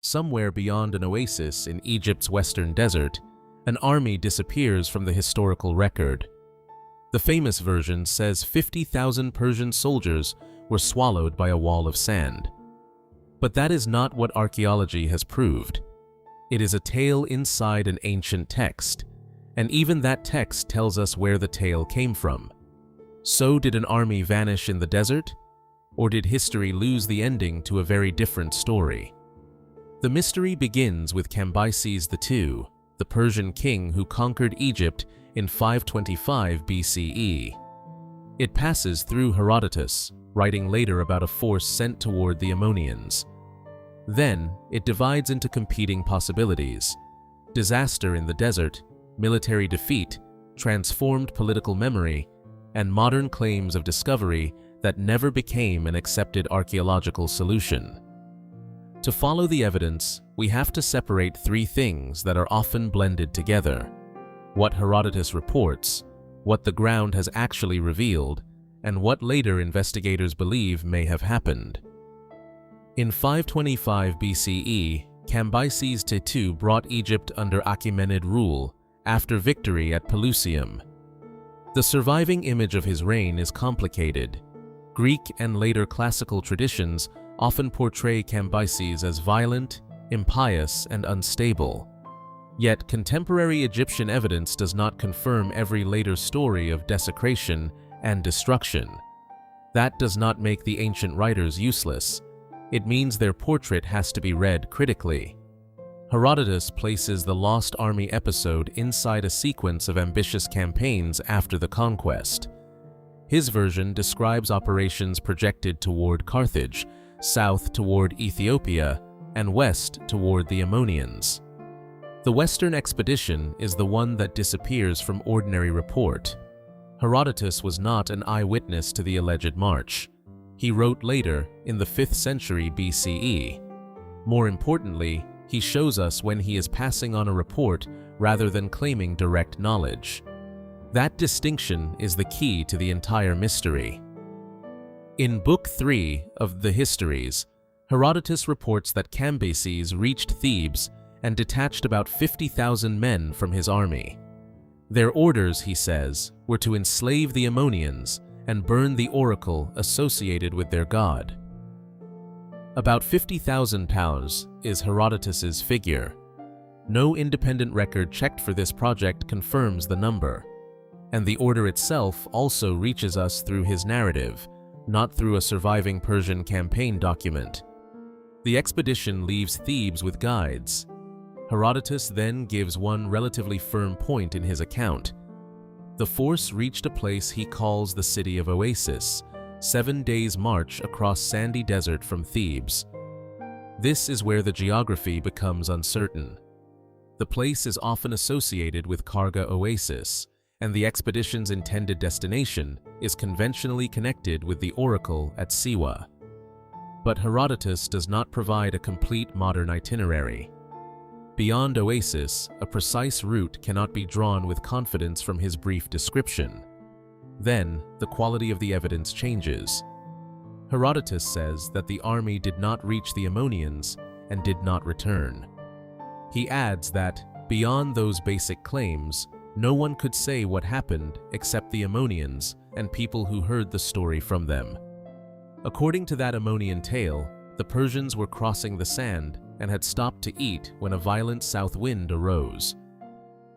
somewhere beyond an oasis in Egypt's western desert, an army disappears from the historical record. The famous version says 50,000 Persian soldiers were swallowed by a wall of sand. But that is not what archaeology has proved. It is a tale inside an ancient text, and even that text tells us where the tale came from. So did an army vanish in the desert? Or did history lose the ending to a very different story? The mystery begins with Cambyses II, the Persian king who conquered Egypt in 525 BCE. It passes through Herodotus, writing later about a force sent toward the Ammonians. Then, it divides into competing possibilities: disaster in the desert, military defeat, transformed political memory, and modern claims of discovery that never became an accepted archaeological solution. To follow the evidence, we have to separate three things that are often blended together: what Herodotus reports, what the ground has actually revealed, and what later investigators believe may have happened. In 525 BCE, Cambyses II brought Egypt under Achaemenid rule after victory at Pelusium. The surviving image of his reign is complicated. Greek and later classical traditions often portray Cambyses as violent, impious, and unstable. Yet contemporary Egyptian evidence does not confirm every later story of desecration and destruction. That does not make the ancient writers useless. It means their portrait has to be read critically. Herodotus places the Lost Army episode inside a sequence of ambitious campaigns after the conquest. His version describes operations projected toward Carthage, south toward Ethiopia, and west toward the Ammonians. The Western expedition is the one that disappears from ordinary report. Herodotus was not an eyewitness to the alleged march. He wrote later, in the 5th century BCE. More importantly, he shows us when he is passing on a report rather than claiming direct knowledge. That distinction is the key to the entire mystery. In Book 3 of the Histories, Herodotus reports that Cambyses reached Thebes and detached about 50,000 men from his army. Their orders, he says, were to enslave the Ammonians and burn the oracle associated with their god. About 50,000 pounds is Herodotus's figure. No independent record checked for this project confirms the number, and the order itself also reaches us through his narrative, not through a surviving Persian campaign document. The expedition leaves Thebes with guides. Herodotus then gives one relatively firm point in his account. The force reached a place he calls the city of Oasis, 7 days' march across sandy desert from Thebes. This is where the geography becomes uncertain. The place is often associated with Karga Oasis, and the expedition's intended destination is conventionally connected with the oracle at Siwa. But Herodotus does not provide a complete modern itinerary. Beyond Oasis, a precise route cannot be drawn with confidence from his brief description. Then, the quality of the evidence changes. Herodotus says that the army did not reach the Ammonians and did not return. He adds that, beyond those basic claims, no one could say what happened except the Ammonians and people who heard the story from them. According to that Ammonian tale, the Persians were crossing the sand and had stopped to eat when a violent south wind arose.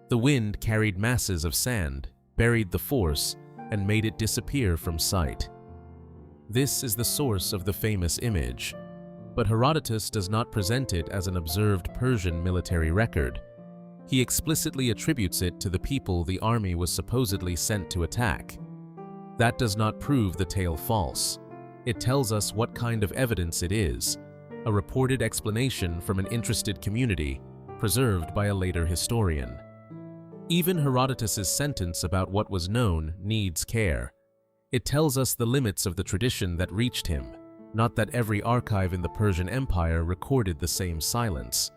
The wind carried masses of sand, buried the force, and made it disappear from sight. This is the source of the famous image, but Herodotus does not present it as an observed Persian military record. He explicitly attributes it to the people the army was supposedly sent to attack. That does not prove the tale false. It tells us what kind of evidence it is, a reported explanation from an interested community, preserved by a later historian. Even Herodotus's sentence about what was known needs care. It tells us the limits of the tradition that reached him, not that every archive in the Persian Empire recorded the same silence.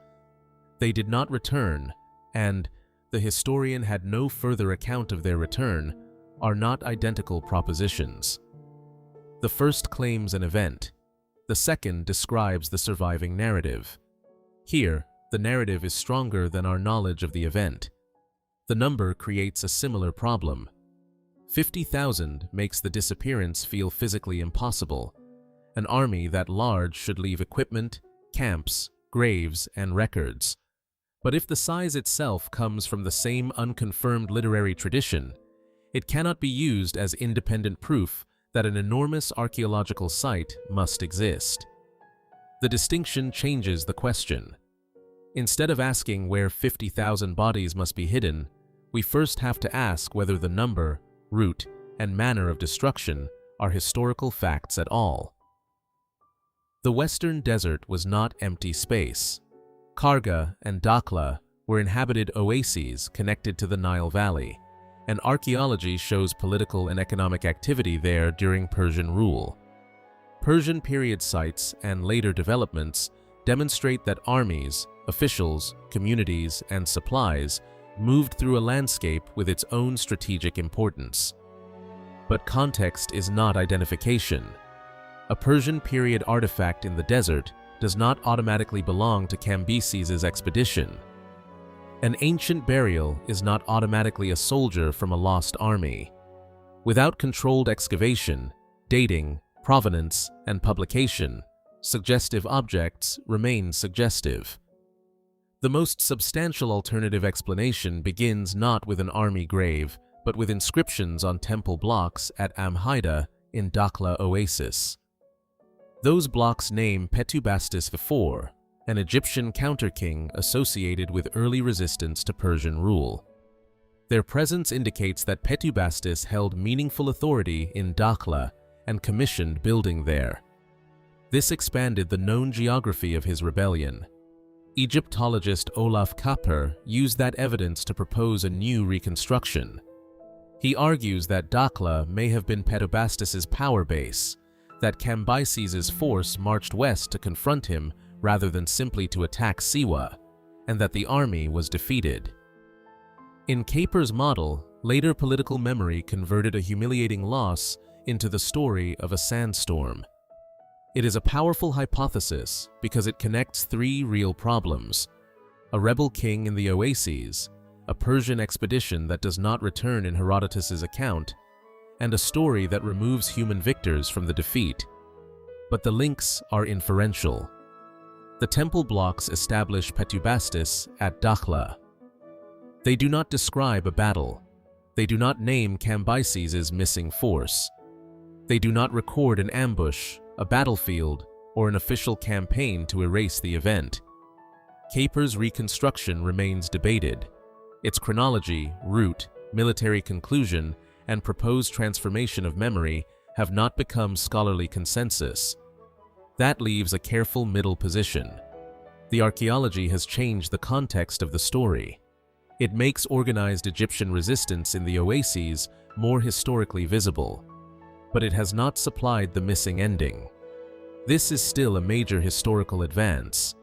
They did not return, and the historian had no further account of their return, are not identical propositions. The first claims an event. The second describes the surviving narrative. Here, the narrative is stronger than our knowledge of the event. The number creates a similar problem. 50,000 makes the disappearance feel physically impossible. An army that large should leave equipment, camps, graves, and records. But if the size itself comes from the same unconfirmed literary tradition, it cannot be used as independent proof that an enormous archaeological site must exist. The distinction changes the question. Instead of asking where 50,000 bodies must be hidden, we first have to ask whether the number, route, and manner of destruction are historical facts at all. The Western Desert was not empty space. Karga and Dakhla were inhabited oases connected to the Nile Valley, and archaeology shows political and economic activity there during Persian rule. Persian period sites and later developments demonstrate that armies, officials, communities, and supplies moved through a landscape with its own strategic importance. But context is not identification. A Persian period artifact in the desert does not automatically belong to Cambyses' expedition. An ancient burial is not automatically a soldier from a lost army. Without controlled excavation, dating, provenance, and publication, suggestive objects remain suggestive. The most substantial alternative explanation begins not with an army grave, but with inscriptions on temple blocks at Amhida in Dakhla oasis. Those blocks name Petubastis IV, an Egyptian counter-king associated with early resistance to Persian rule. Their presence indicates that Petubastis held meaningful authority in Dakhla and commissioned building there. This expanded the known geography of his rebellion. Egyptologist Olaf Kapper used that evidence to propose a new reconstruction. He argues that Dakhla may have been Petubastis' power base, that Cambyses' force marched west to confront him rather than simply to attack Siwa, and that the army was defeated. In Kapper's model, later political memory converted a humiliating loss into the story of a sandstorm. It is a powerful hypothesis because it connects three real problems: a rebel king in the oases, a Persian expedition that does not return in Herodotus' account, and a story that removes human victors from the defeat. But the links are inferential. The temple blocks establish Petubastis at Dakhla. They do not describe a battle. They do not name Cambyses' missing force. They do not record an ambush, a battlefield, or an official campaign to erase the event. Kapper's reconstruction remains debated. Its chronology, route, military conclusion, and proposed transformation of memory have not become scholarly consensus. That leaves a careful middle position. The archaeology has changed the context of the story. It makes organized Egyptian resistance in the oases more historically visible, but it has not supplied the missing ending. This is still a major historical advance.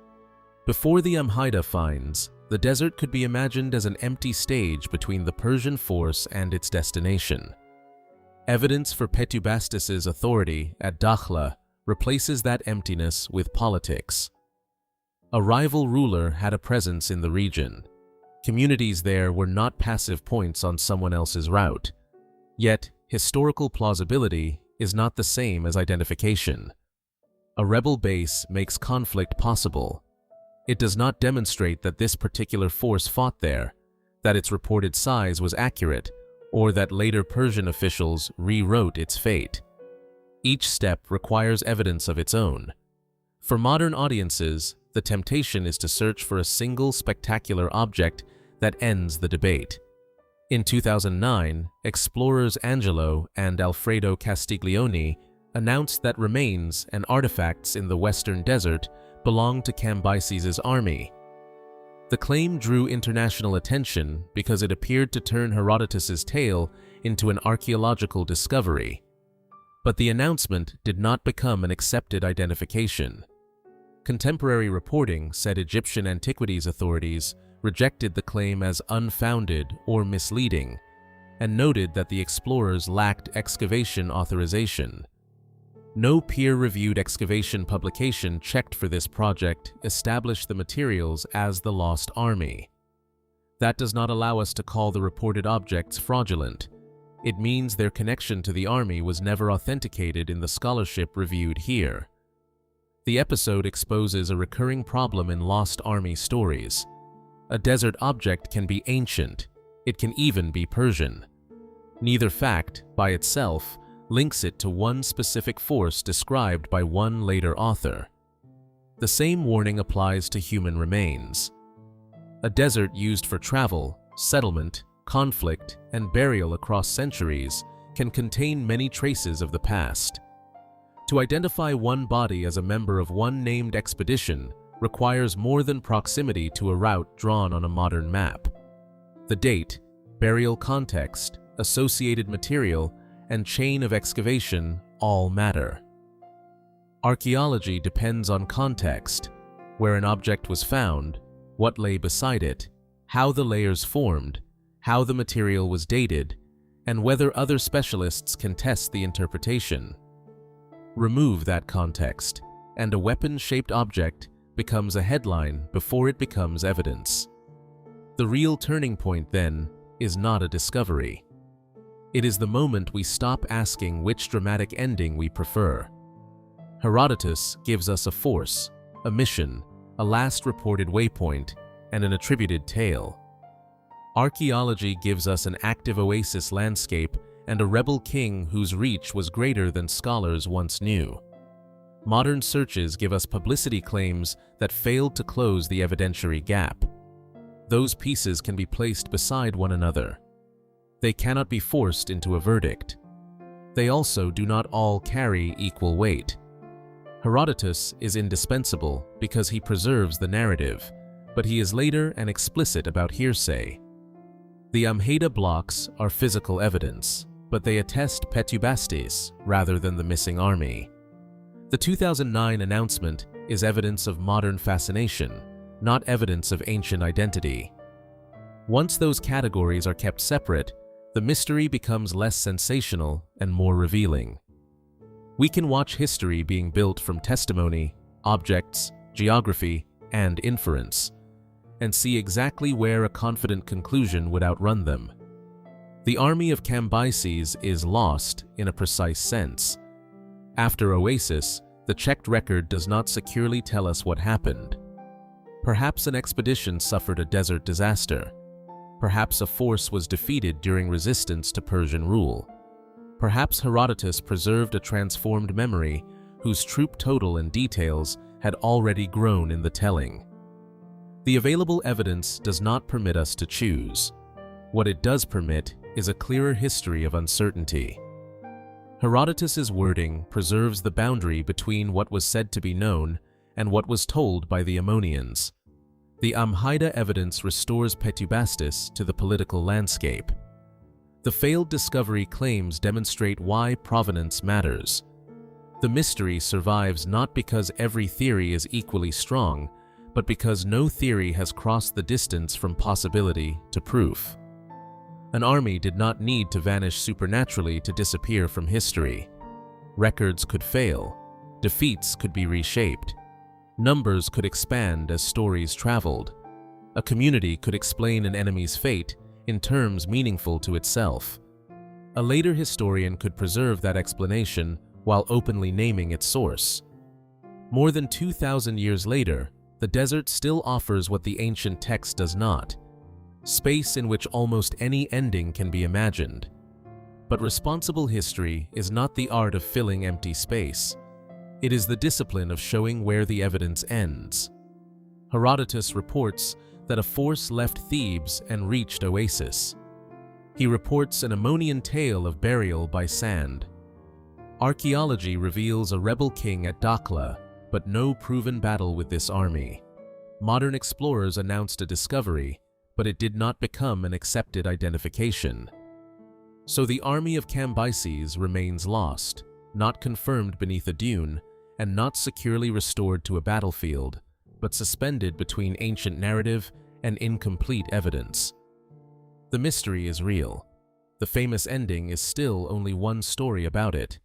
Before the Amhida finds, the desert could be imagined as an empty stage between the Persian force and its destination. Evidence for Petubastis' authority at Dakhla replaces that emptiness with politics. A rival ruler had a presence in the region. Communities there were not passive points on someone else's route. Yet, historical plausibility is not the same as identification. A rebel base makes conflict possible. It does not demonstrate that this particular force fought there, that its reported size was accurate, or that later Persian officials rewrote its fate. Each step requires evidence of its own. For modern audiences, the temptation is to search for a single spectacular object that ends the debate. In 2009, explorers Angelo and Alfredo Castiglione announced that remains and artifacts in the Western Desert belonged to Cambyses' army. The claim drew international attention because it appeared to turn Herodotus' tale into an archaeological discovery. But the announcement did not become an accepted identification. Contemporary reporting said Egyptian antiquities authorities rejected the claim as unfounded or misleading, and noted that the explorers lacked excavation authorization. No peer-reviewed excavation publication checked for this project established the materials as the Lost Army. That does not allow us to call the reported objects fraudulent. It means their connection to the army was never authenticated in the scholarship reviewed here. The episode exposes a recurring problem in Lost Army stories. A desert object can be ancient. It can even be Persian. Neither fact, by itself, links it to one specific force described by one later author. The same warning applies to human remains. A desert used for travel, settlement, conflict, and burial across centuries can contain many traces of the past. To identify one body as a member of one named expedition requires more than proximity to a route drawn on a modern map. The date, burial context, associated material, and chain of excavation all matter. Archaeology depends on context, where an object was found, what lay beside it, how the layers formed, how the material was dated, and whether other specialists can test the interpretation. Remove that context, and a weapon-shaped object becomes a headline before it becomes evidence. The real turning point, then, is not a discovery. It is the moment we stop asking which dramatic ending we prefer. Herodotus gives us a force, a mission, a last reported waypoint, and an attributed tale. Archaeology gives us an active oasis landscape and a rebel king whose reach was greater than scholars once knew. Modern searches give us publicity claims that failed to close the evidentiary gap. Those pieces can be placed beside one another. They cannot be forced into a verdict. They also do not all carry equal weight. Herodotus is indispensable because he preserves the narrative, but he is later and explicit about hearsay. The inhabited blocks are physical evidence, but they attest Petubastis rather than the missing army. The 2009 announcement is evidence of modern fascination, not evidence of ancient identity. Once those categories are kept separate, the mystery becomes less sensational and more revealing. We can watch history being built from testimony, objects, geography, and inference, and see exactly where a confident conclusion would outrun them. The army of Cambyses is lost in a precise sense. After Oasis, the checked record does not securely tell us what happened. Perhaps an expedition suffered a desert disaster. Perhaps a force was defeated during resistance to Persian rule. Perhaps Herodotus preserved a transformed memory whose troop total and details had already grown in the telling. The available evidence does not permit us to choose. What it does permit is a clearer history of uncertainty. Herodotus's wording preserves the boundary between what was said to be known and what was told by the Ammonians. The Amhida evidence restores Petubastis to the political landscape. The failed discovery claims demonstrate why provenance matters. The mystery survives not because every theory is equally strong, but because no theory has crossed the distance from possibility to proof. An army did not need to vanish supernaturally to disappear from history. Records could fail. Defeats could be reshaped. Numbers could expand as stories traveled. A community could explain an enemy's fate in terms meaningful to itself. A later historian could preserve that explanation while openly naming its source. More than 2,000 years later, the desert still offers what the ancient text does not: space in which almost any ending can be imagined. But responsible history is not the art of filling empty space. It is the discipline of showing where the evidence ends. Herodotus reports that a force left Thebes and reached Oasis. He reports an Ammonian tale of burial by sand. Archaeology reveals a rebel king at Dakhla, but no proven battle with this army. Modern explorers announced a discovery, but it did not become an accepted identification. So the army of Cambyses remains lost, not confirmed beneath a dune, and not securely restored to a battlefield, but suspended between ancient narrative and incomplete evidence. The mystery is real. The famous ending is still only one story about it.